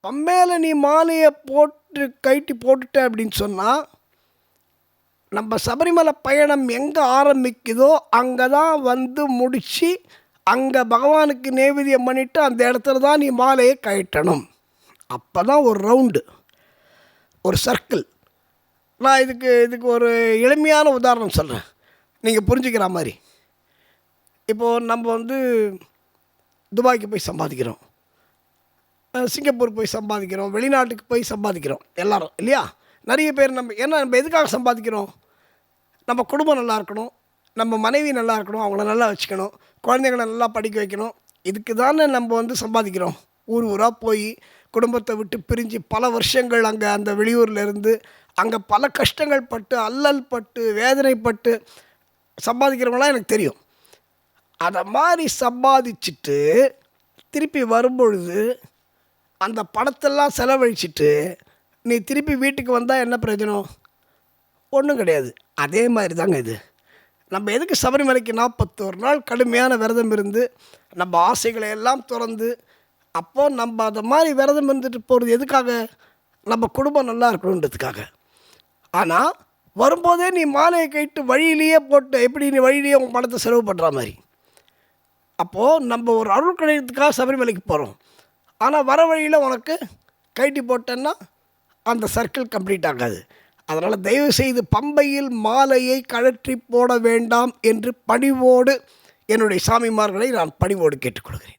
பம்பையில் நீ மாலையை போட்டு கழட்டி போட்டுட்ட அப்படின்னு சொன்னால், நம்ம சபரிமலை பயணம் எங்கே ஆரம்பிக்குதோ அங்கே தான் வந்து முடித்து அங்கே பகவானுக்கு நைவேத்தியம் பண்ணிவிட்டு அந்த இடத்துல தான் நீ மாலையை கழட்டணும். அப்போ தான் ஒரு ரவுண்டு, ஒரு சர்க்கிள். நான் இதுக்கு ஒரு எளிமையான உதாரணம் சொல்கிறேன், நீங்கள் புரிஞ்சுக்கிற மாதிரி. இப்போது நம்ம வந்து துபாய்க்கு போய் சம்பாதிக்கிறோம், சிங்கப்பூர் போய் சம்பாதிக்கிறோம், வெளிநாட்டுக்கு போய் சம்பாதிக்கிறோம் எல்லோரும் இல்லையா? நிறைய பேர் நம்ம எதுக்காக சம்பாதிக்கிறோம்? நம்ம குடும்பம் நல்லா இருக்கணும், நம்ம மனைவி நல்லா இருக்கணும், அவங்கள நல்லா வச்சுக்கணும், குழந்தைங்களை நல்லா படிக்க வைக்கணும். இதுக்கு தானே நம்ம வந்து சம்பாதிக்கிறோம். ஊர் ஊராக போய் குடும்பத்தை விட்டு பிரிஞ்சு பல வருஷங்கள் அங்கே அந்த வெளியூரில் இருந்து அங்கே பல கஷ்டங்கள் பட்டு அல்லல் பட்டு வேதனைப்பட்டு சம்பாதிக்கிறவங்களாம் எனக்கு தெரியும். அதை மாதிரி சம்பாதிச்சுட்டு திருப்பி வரும்பொழுது அந்த பணத்தெல்லாம் செலவழிச்சிட்டு நீ திருப்பி வீட்டுக்கு வந்தால் என்ன பிரயோஜனம்? ஒன்றும் கிடையாது. அதே மாதிரி தாங்க இது. நம்ம எதுக்கு சபரிமலைக்கு 41 நாள் கடுமையான விரதம் இருந்து நம்ம ஆசைகளை எல்லாம் துறந்து, அப்போது நம்ம அதை மாதிரி விரதம் இருந்துட்டு போகிறது எதுக்காக? நம்ம குடும்பம் நல்லா இருக்கணுன்றதுக்காக. ஆனால் வரும்போதே நீ மாலையை கழிட்டு வழியிலேயே போட்டு, எப்படி நீ வழியிலேயே உங்கள் பணத்தை செலவு பண்ணுற மாதிரி. அப்போது நம்ம ஒரு அருள் கிடைக்கிறதுக்காக சபரிமலைக்கு போகிறோம். ஆனால் வர வழியில் உனக்கு கழட்டி போட்டேன்னா அந்த சர்க்கிள் கம்ப்ளீட் ஆகாது. அதனால் தயவுசெய்து பம்பையில் மாலையை கழற்றி போட வேண்டாம் என்று பணிவோடு என்னுடைய சாமிமார்களை நான் பணிவோடு கேட்டுக்கொள்கிறேன்.